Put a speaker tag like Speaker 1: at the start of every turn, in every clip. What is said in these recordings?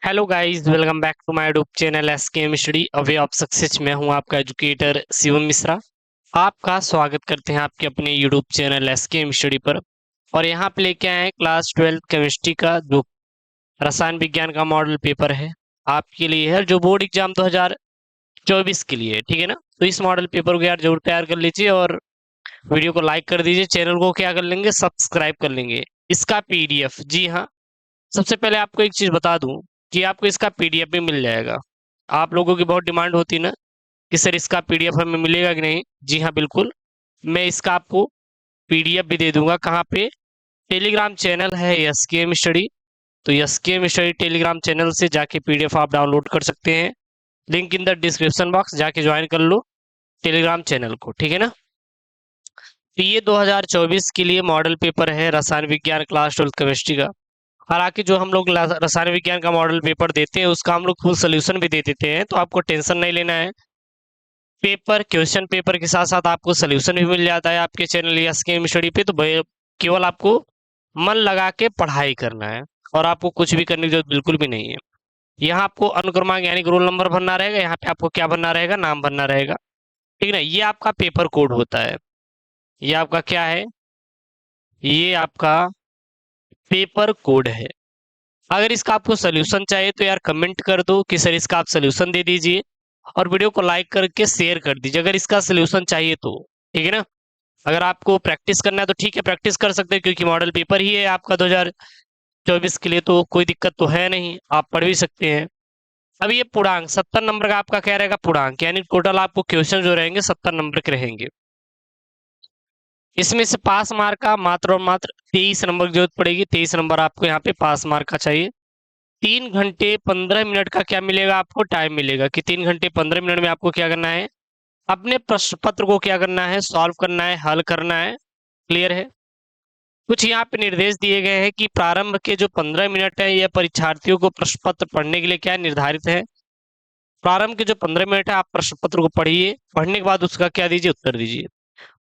Speaker 1: Hello guys, welcome back to my YouTube channel SKM study a way of success. मैं हूं आपका educator Shivam Mishra. आपका स्वागत करते हैं आपके अपने यूट्यूब चैनल एसकेएम स्टडी पर। और यहां पे लेके आए हैं क्लास 12 केमिस्ट्री का जो रसायन विज्ञान का मॉडल पेपर है आपके लिए है, जो बोर्ड एग्जाम 2024 के लिए है। ठीक है ना। तो इस मॉडल पेपर को यार जरूर तैयार कर लीजिए और वीडियो को लाइक कर दीजिए, चैनल को क्या कर लेंगे, सब्सक्राइब कर लेंगे। इसका पीडीएफ, जी हाँ, सबसे पहले आपको एक चीज बता दूं कि आपको इसका पीडीएफ भी मिल जाएगा। आप लोगों की बहुत डिमांड होती ना कि सर इसका पीडीएफ हमें मिलेगा कि नहीं। जी हाँ, बिल्कुल, मैं इसका आपको पीडीएफ भी दे दूंगा। कहाँ पे? टेलीग्राम चैनल है एसकेएम स्टडी। तो एसकेएम स्टडी टेलीग्राम चैनल से जाके पीडीएफ आप डाउनलोड कर सकते हैं। Link in the description box, जाके ज्वाइन कर लो टेलीग्राम चैनल को। ठीक है ना। तो ये 2024 के लिए मॉडल पेपर है रसायन विज्ञान क्लास 12 केमिस्ट्री का। हालांकि जो हम लोग रसायन विज्ञान का मॉडल पेपर देते हैं उसका हम लोग फुल सोल्यूशन भी दे देते हैं, तो आपको टेंशन नहीं लेना है। पेपर, क्वेश्चन पेपर के साथ साथ आपको सोल्यूशन भी मिल जाता है आपके चैनल या स्केम स्टडी पे। तो केवल आपको मन लगा के पढ़ाई करना है और आपको कुछ भी करने की जरूरत बिल्कुल भी नहीं है। यहाँ आपको अनुक्रमांक यानी कि रोल नंबर भरना रहेगा। यहाँ पे आपको क्या भरना रहेगा? नाम भरना रहेगा। ठीक है ना। ये आपका पेपर कोड होता है। ये आपका क्या है? ये आपका पेपर कोड है। अगर इसका आपको सोल्यूशन चाहिए तो यार कमेंट कर दो कि सर इसका आप सोल्यूशन दे दीजिए, और वीडियो को लाइक करके शेयर कर दीजिए अगर इसका सोल्यूशन चाहिए तो। ठीक है ना। अगर आपको प्रैक्टिस करना है तो ठीक है, प्रैक्टिस कर सकते हैं, क्योंकि मॉडल पेपर ही है आपका 2024 के लिए, तो कोई दिक्कत तो है नहीं, आप पढ़ भी सकते हैं। अब ये पूर्णांक 70 नंबर का आपका क्या रहेगा? पूर्णांक यानी टोटल आपको क्वेश्चन जो रहेंगे 70 नंबर के रहेंगे। इसमें से पास मार्क का मात्र और मात्र 23 नंबर की जरूरत पड़ेगी। 23 नंबर आपको यहाँ पे पास मार्क का चाहिए। 3 घंटे 15 मिनट का क्या मिलेगा? आपको टाइम मिलेगा कि 3 घंटे 15 मिनट में आपको क्या करना है? अपने प्रश्न पत्र को क्या करना है? सॉल्व करना है, हल करना है। क्लियर है। कुछ यहाँ पे निर्देश दिए गए हैं कि प्रारंभ के जो 15 मिनट है यह परीक्षार्थियों को प्रश्न पत्र पढ़ने के लिए क्या निर्धारित है। प्रारंभ के जो 15 मिनट है आप प्रश्न पत्र को पढ़िए, पढ़ने के बाद उसका क्या दीजिए? उत्तर दीजिए।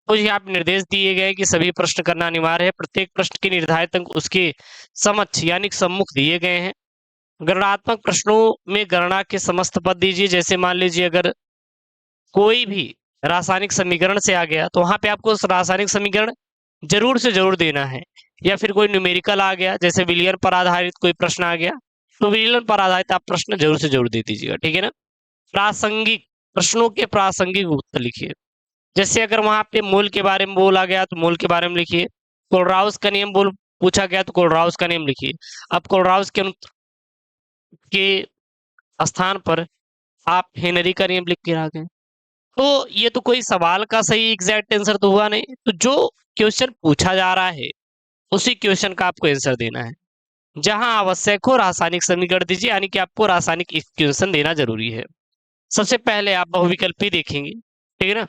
Speaker 1: कुछ यहाँ पे निर्देश दिए गए कि सभी प्रश्न करना अनिवार्य है। प्रत्येक प्रश्न के निर्धारित अंक उसके समक्ष यानी कि सम्मुख दिए गए हैं। गणनात्मक प्रश्नों में गणना के समस्त पद दीजिए। जैसे मान लीजिए अगर कोई भी रासायनिक समीकरण से आ गया तो वहां पे आपको उस रासायनिक समीकरण जरूर से जरूर देना है। या फिर कोई न्यूमेरिकल आ गया, जैसे विलियन पर आधारित कोई प्रश्न आ गया, तो विलियन पर आधारित आप प्रश्न जरूर से जरूर दे दीजिएगा। ठीक है ना। प्रासंगिक प्रश्नों के प्रासंगिक उत्तर लिखिए। जैसे अगर वहां पे मोल के बारे में बोला गया तो मोल के बारे में लिखिए। कोलराउस का नियम बोल पूछा गया तो कोलराउस का नियम लिखिए। अब कोलराउस के स्थान पर आप हेनरी का नियम लिख के आ गए, तो ये तो कोई सवाल का सही एग्जैक्ट आंसर तो हुआ नहीं। तो जो क्वेश्चन पूछा जा रहा है उसी क्वेश्चन का आपको आंसर देना है। जहां आवश्यक हो रासायनिक समीकरण दीजिए, यानी कि आपको रासायनिक इक्वेशन देना जरूरी है। सबसे पहले आप बहुविकल्पी देखेंगे। ठीक है ना।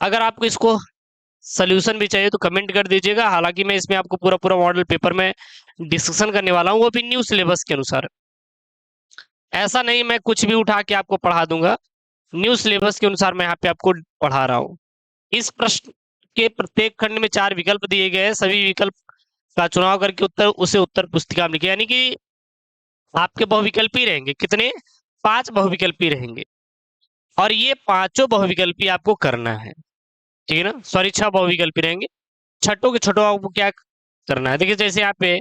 Speaker 1: अगर आपको इसको सोल्यूशन भी चाहिए तो कमेंट कर दीजिएगा। हालांकि मैं इसमें आपको पूरा पूरा मॉडल पेपर में डिस्कशन करने वाला हूँ, वो भी न्यू सिलेबस के अनुसार। ऐसा नहीं मैं कुछ भी उठा के आपको पढ़ा दूंगा, न्यू सिलेबस के अनुसार मैं यहाँ पे आपको पढ़ा रहा हूँ। इस प्रश्न के प्रत्येक खंड में 4 विकल्प दिए गए हैं। सभी विकल्प का चुनाव करके उसे उत्तर पुस्तिका में लिखे, यानी कि आपके बहुविकल्पी रहेंगे। कितने? 5 बहुविकल्पी रहेंगे, और ये पांचों बहुविकल्पी आपको करना है। ठीक है ना। सॉरी, 6 बहुविकल्पी रहेंगे। छठों के छठों आपको क्या करना है? देखिए, जैसे यहाँ पे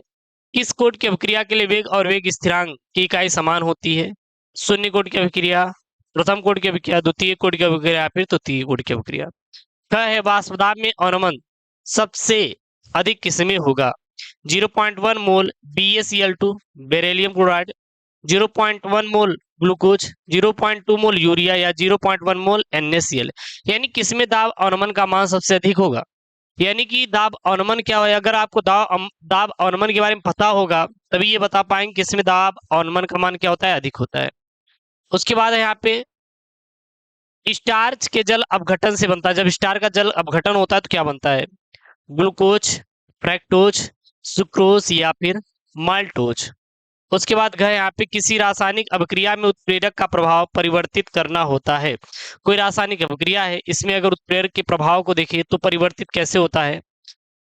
Speaker 1: किस कोट की अभिक्रिया के लिए वेग और वेग स्थिरांक की इकाई समान होती है? शून्य कोट की अभिक्रिया, प्रथम कोट की अभिक्रिया, द्वितीय कोट की अभिक्रिया, फिर तृतीय कोट की अभिक्रिया। क है वाष्पदाब में अवनमन सबसे अधिक किसमें होगा? 0.1 मोल BaCl2 बेरिलियम क्लोराइड, 0.1 मोल ग्लूकोज, 0.2 मोल यूरिया, या 0.1 मोल NaCl। यानी किसमें दाब अवनमन का मान सबसे अधिक होगा? यानी कि दाब अवनमन क्या है? अगर आपको दाब अवनमन के बारे में पता होगा तभी ये बता पाएंगे किसमें दाब अवनमन का मान क्या होता है? अधिक होता है। उसके बाद है यहाँ पे स्टार्च के जल अपघटन से बनता है। जब स्टार्च का जल अपघटन होता है तो क्या बनता है? ग्लूकोज, फ्रैक्टोज, सुक्रोज, या फिर माल्टोज। उसके बाद गए यहाँ पे किसी रासायनिक अभिक्रिया में उत्प्रेरक का प्रभाव परिवर्तित करना होता है। कोई रासायनिक अभिक्रिया है, इसमें अगर उत्प्रेरक के प्रभाव को देखें तो परिवर्तित कैसे होता है?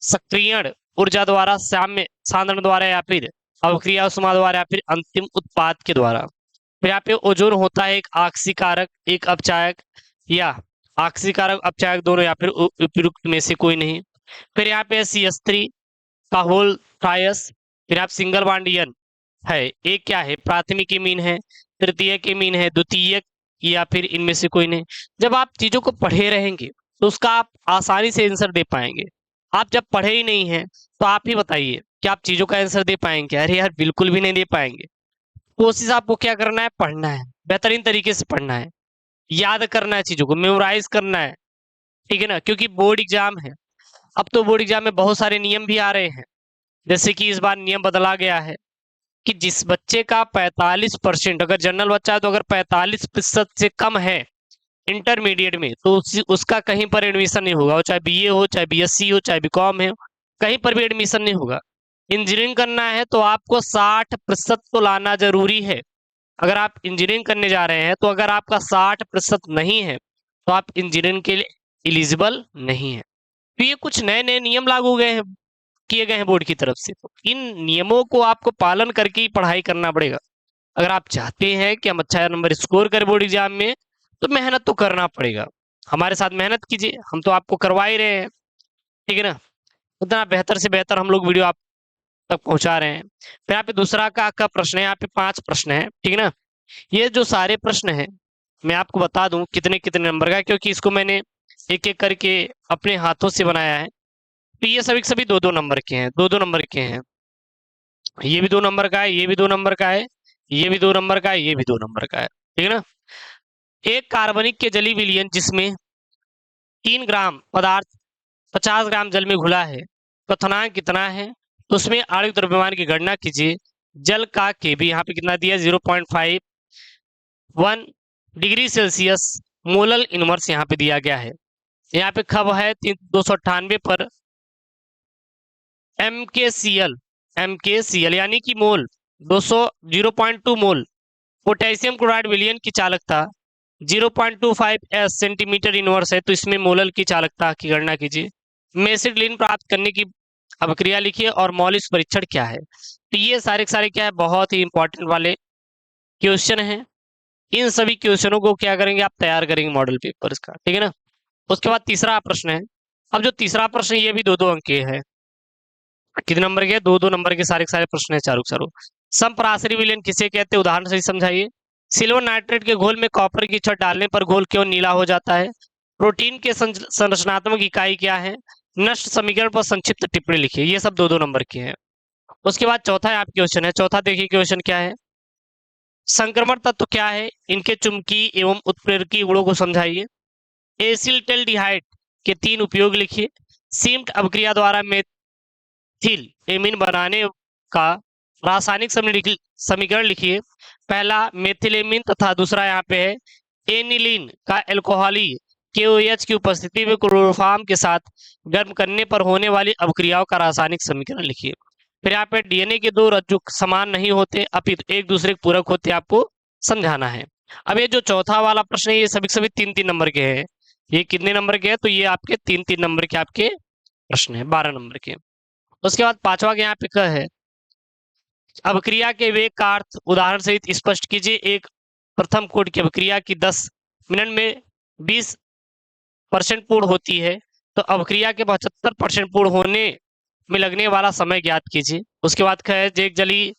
Speaker 1: सक्रियण ऊर्जा द्वारा, साम्य सांद्रण द्वारा, या फिर अवक्रिया उष्मा द्वारा या फिर अंतिम उत्पाद के द्वारा। फिर यहाँ पे ओजोन होता है एक आक्सीकारक, एक अपचायक, या आक्सीकारक अपचायक दोनों, या फिर उपयुक्त में से कोई नहीं। फिर यहाँ पे CH3 का होल ट्रायस। फिर आप सिंगल बॉन्ड यन है, एक क्या है, प्राथमिक एमीन है, तृतीयक एमीन है, द्वितीयक, या फिर इनमें से कोई नहीं। जब आप चीजों को पढ़े रहेंगे तो उसका आप आसानी से आंसर दे पाएंगे। आप जब पढ़े ही नहीं है तो आप ही बताइए कि आप चीजों का आंसर दे पाएंगे? अरे यार बिल्कुल भी नहीं दे पाएंगे। कोशिश आपको क्या करना है, पढ़ना है, बेहतरीन तरीके से पढ़ना है, याद करना है, चीजों को मेमोराइज करना है, ठीक है ना, क्योंकि बोर्ड एग्जाम है। अब तो बोर्ड एग्जाम में बहुत सारे नियम भी आ रहे हैं, जैसे कि इस बार नियम बदला गया है कि जिस बच्चे का 45%, अगर जनरल बच्चा है तो अगर 45% से कम है इंटरमीडिएट में, तो उसका कहीं पर एडमिशन नहीं होगा, चाहे BA हो, चाहे BSc हो, चाहे BCom हो, कहीं पर भी एडमिशन नहीं होगा। इंजीनियरिंग करना है तो आपको 60% तो लाना जरूरी है। अगर आप इंजीनियरिंग करने जा रहे हैं तो अगर आपका 60% नहीं है तो आप इंजीनियरिंग के लिए एलिजिबल नहीं है। तो ये कुछ नए नए नियम लागू गए हैं, किए गए हैं बोर्ड की तरफ से, तो इन नियमों को आपको पालन करके ही पढ़ाई करना पड़ेगा। अगर आप चाहते हैं कि हम अच्छा नंबर स्कोर करें बोर्ड एग्जाम में, तो मेहनत तो करना पड़ेगा। हमारे साथ मेहनत कीजिए, हम तो आपको करवा ही रहे हैं, ठीक है ना। उतना बेहतर से बेहतर हम लोग वीडियो आप तक पहुंचा रहे हैं। फिर यहाँ पे दूसरा का प्रश्न है, यहाँ पे 5 प्रश्न है, ठीक है ना। ये जो सारे प्रश्न है मैं आपको बता दूं कितने कितने नंबर का है, क्योंकि इसको मैंने एक एक करके अपने हाथों से बनाया है। तो ये सभी के सभी 2-2 नंबर के हैं, 2-2 नंबर के हैं। ये भी 2 नंबर का है, ये भी 2 नंबर का है, ये भी 2 नंबर का है, ये भी 2 नंबर का है, ठीक है ना। एक कार्बनिक के जलीय विलयन जिसमें 3 ग्राम पदार्थ 50 ग्राम जल में घुला है, क्वथनांक कितना है, तो उसमें आणविक द्रव्यमान की गणना कीजिए। जल का Kb यहाँ पे कितना दिया, 0.51 डिग्री सेल्सियस मोलल इनवर्स यहाँ पे दिया गया है। यहाँ पे खब है 298 पर MkCl यानी कि मोल 0.2 मोल। पोटेशियम क्लोराइड विलयन की चालकता 0.25 S सेंटीमीटर इनवर्स है, तो इसमें मोलल की चालकता की गणना कीजिए। मेसिटिलीन प्राप्त करने की अभिक्रिया लिखिए और मौलिक परीक्षण क्या है। तो ये सारे सारे क्या है, बहुत ही इंपॉर्टेंट वाले क्वेश्चन हैं। इन सभी क्वेश्चनों को क्या करेंगे, आप तैयार करेंगे मॉडल पेपर इसका, ठीक है ना। उसके बाद तीसरा प्रश्न है। अब जो तीसरा प्रश्न ये भी 2-2 अंक के है। कितने नंबर के, 2-2 नंबर के सारे सारे प्रश्न है, चारों चारों। समपराशरी विलयन किसे कहते हैं, उदाहरण से समझाइए। सिल्वर नाइट्रेट के घोल में कॉपर की छड़ डालने पर घोल क्यों नीला हो जाता है। प्रोटीन के संरचनात्मक इकाई क्या है। नष्ट समीकरण पर संक्षिप्त टिप्पणी लिखिए। ये सब 2-2 नंबर के हैं। उसके बाद चौथा आप क्वेश्चन है, चौथा देखिए क्वेश्चन क्या है। संक्रमण तत्व क्या है, इनके चुंबकीय एवं उत्प्रेरकीय गुणों को समझाइए। एसिटाल्डिहाइड के 3 उपयोग लिखिए। सीम्ट अभिक्रिया द्वारा मेथिल एमीन बनाने का रासायनिक समीकरण लिखिए। पहला मेथिलेमीन तथा दूसरा यहाँ पे है एनिलीन का एल्कोहली KOH की उपस्थिति में क्लोरोफॉर्म के साथ गर्म करने पर होने वाली अभिक्रियाओं का रासायनिक समीकरण लिखिए। फिर यहाँ पे DNA के 2 रज्जु समान नहीं होते, अपितु एक दूसरे के पूरक होते, आपको समझाना है। अब ये जो चौथा वाला प्रश्न है, ये सभी सभी 3-3 नंबर के हैं। ये कितने नंबर के हैं, तो ये आपके 3-3 नंबर के आपके प्रश्न है, 12 नंबर के। उसके बाद पांचवा के यहाँ पे क्या है, अभिक्रिया के वेग का अर्थ उदाहरण सहित स्पष्ट कीजिए। एक प्रथम कोट की अभिक्रिया की 10 मिनट में 20% पूर्ण होती है, तो अभिक्रिया के 75% पूर्ण होने में लगने वाला समय ज्ञात कीजिए। उसके बाद क्या है, एक जलीय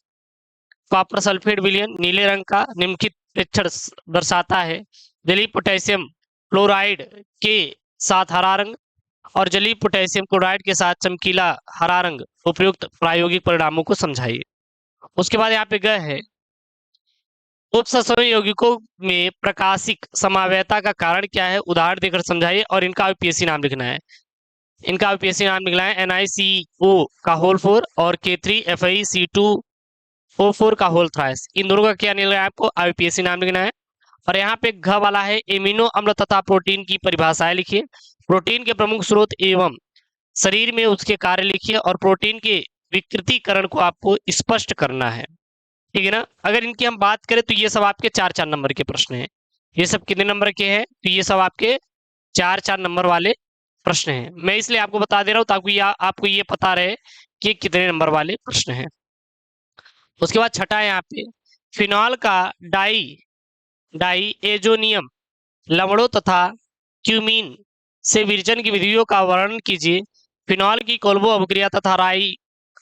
Speaker 1: कॉपर सल्फेट विलयन नीले रंग का निम्नलिखित प्रेक्षण दर्शाता है। जलीय पोटेशियम क्लोराइड के साथ हरा रंग और जलीय पोटेशियम क्लोराइड के साथ चमकीला हरा रंग उपयुक्त प्रायोगिक परिणामों को समझाइए। उसके बाद यहाँ पे गए है उपसमय यौगिकों में प्रकाशिक समावयता का कारण क्या है, उदाहरण देकर समझाइए और इनका यूपीएससी नाम लिखना है। इनका यूपीएससी नाम लिखना है NiCO का होल 4 और K3FeC2O4 का होल थ्राइस। इन दोनों का क्या निकला है, आपको यूपीएससी नाम लिखना है। और यहाँ पे घ वाला है एमिनो अम्ल तथा प्रोटीन की परिभाषाएं लिखिए। प्रोटीन के प्रमुख स्रोत एवं शरीर में उसके कार्य लिखिए और प्रोटीन के विकृतीकरण को आपको स्पष्ट करना है, ठीक है ना। अगर इनकी हम बात करें तो ये सब आपके 4-4 नंबर के प्रश्न हैं। ये सब कितने नंबर के हैं, तो ये सब आपके 4-4 नंबर वाले प्रश्न हैं। मैं इसलिए आपको बता दे रहा हूं ताकि आपको ये पता रहे कि कितने नंबर वाले प्रश्न हैं। उसके बाद छठा है यहाँ पे, फिनॉल का डाई एजोनियम लवणों तथा क्यूमीन से विरजन की विधियों का वर्णन कीजिए। फिनॉल की कोल्बो अभिक्रिया तथा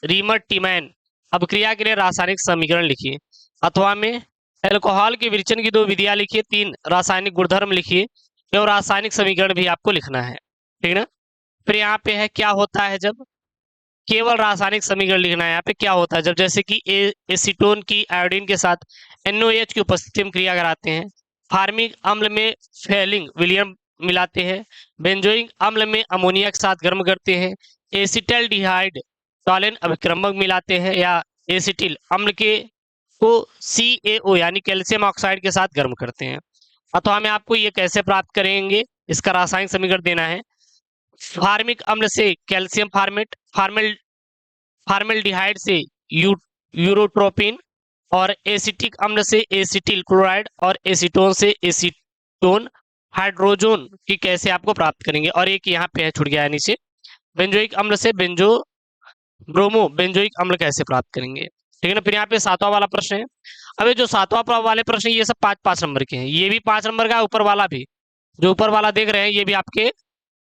Speaker 1: रीमर-टीमैन अभिक्रिया के लिए रासायनिक समीकरण लिखिए। अथवा में एल्कोहल के विरजन की 2 विधियां लिखिए, 3 रासायनिक गुणधर्म लिखिए एवं रासायनिक समीकरण भी आपको लिखना है, ठीक ना। फिर यहाँ पे है क्या होता है जब, केवल रासायनिक समीकरण लिखना है। यहाँ पे क्या होता है जब, जैसे कि एसीटोन की आयोडीन के साथ NOH की उपस्थिति में क्रिया कराते हैं, फार्मिक अम्ल में फेलिंग विलियम मिलाते हैं, बेंजोइक अम्ल में अमोनिया के साथ गर्म करते हैं, एसिटल्डिहाइड टॉलेन अभिक्रमक मिलाते हैं, या एसिटिल अम्ल के को CaO यानी कैल्शियम ऑक्साइड के साथ गर्म करते हैं। अथवा में आपको ये कैसे प्राप्त करेंगे, इसका रासायनिक समीकरण देना है। फार्मिक अम्ल से कैल्शियम फार्मेट, फार्मेल्डिहाइड से यूरोट्रोपिन, और एसिटिक अम्ल से एसिटिल क्लोराइड, और एसीटोन से एसीटोन हाइड्रोजन की कैसे आपको प्राप्त करेंगे। और एक यहाँ पे है, छूट गया है नीचे, बेंजोइक अम्ल से ब्रोमो बेंजोइक अम्ल कैसे प्राप्त करेंगे, ठीक है ना। फिर यहाँ पे 7वां वाला प्रश्न है। अब ये जो 7वां वाले प्रश्न ये सब 5-5 नंबर के हैं, ये भी 5 नंबर का, ऊपर वाला भी, जो ऊपर वाला देख रहे हैं ये भी आपके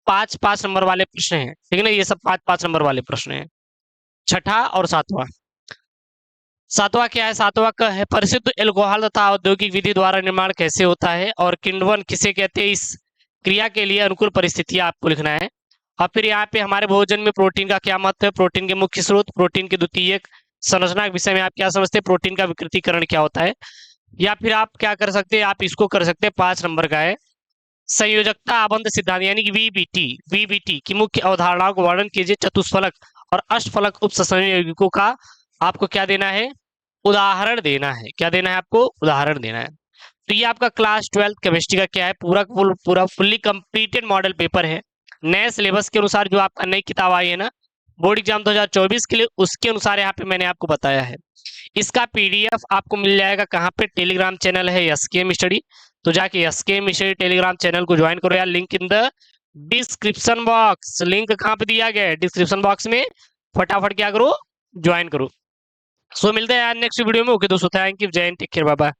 Speaker 1: 5-5 नंबर वाले प्रश्न हैं, ठीक है ना। ये सब 5-5 नंबर वाले प्रश्न हैं, छठा और 7वां। 7वां क्या है, 7वां का है परिशुद्ध एल्कोहल तथा औद्योगिक विधि द्वारा निर्माण कैसे होता है और किण्वन किसे कहते हैं, इस क्रिया के लिए अनुकूल परिस्थितियां आपको लिखना है। और फिर यहाँ पे हमारे भोजन में प्रोटीन का क्या महत्व है, प्रोटीन के मुख्य स्रोत, प्रोटीन के द्वितीयक संरचना के विषय में आप क्या समझते हैं, प्रोटीन का विकृतीकरण क्या होता है। या फिर आप क्या कर सकते हैं, आप इसको कर सकते हैं, 5 नंबर का है, संयोजकता आबंध सिद्धांत यानी कि वीबीटी की मुख्य अवधारणाओं को वर्णन कीजिए। चतुष्फलक और अष्टफलक उपसंयोजक यौगिकों का आपको क्या देना है, उदाहरण देना है। क्या देना है आपको, उदाहरण देना है। तो ये आपका क्लास 12 केमिस्ट्री का क्या है, पूरा फुल्ली कंप्लीटेड मॉडल पेपर है। नए सिलेबस के अनुसार जो आपका नई किताब आई है ना बोर्ड एग्जाम 2024 के लिए, उसके अनुसार यहाँ पे मैंने आपको बताया है। इसका PDF आपको मिल जाएगा कहाँ पे, टेलीग्राम चैनल है SKM स्टडी, तो जाके SKM स्टडी टेलीग्राम चैनल को ज्वाइन करो यार, link in the description box, link कहाँ पे दिया गया है, डिस्क्रिप्शन बॉक्स में, फटाफट क्या करो, ज्वाइन करो। सो मिलते हैं यार नेक्स्ट वीडियो में। ओके दोस्तों, थैंक यू, जय हिंद, टेक केयर, बाय बाय।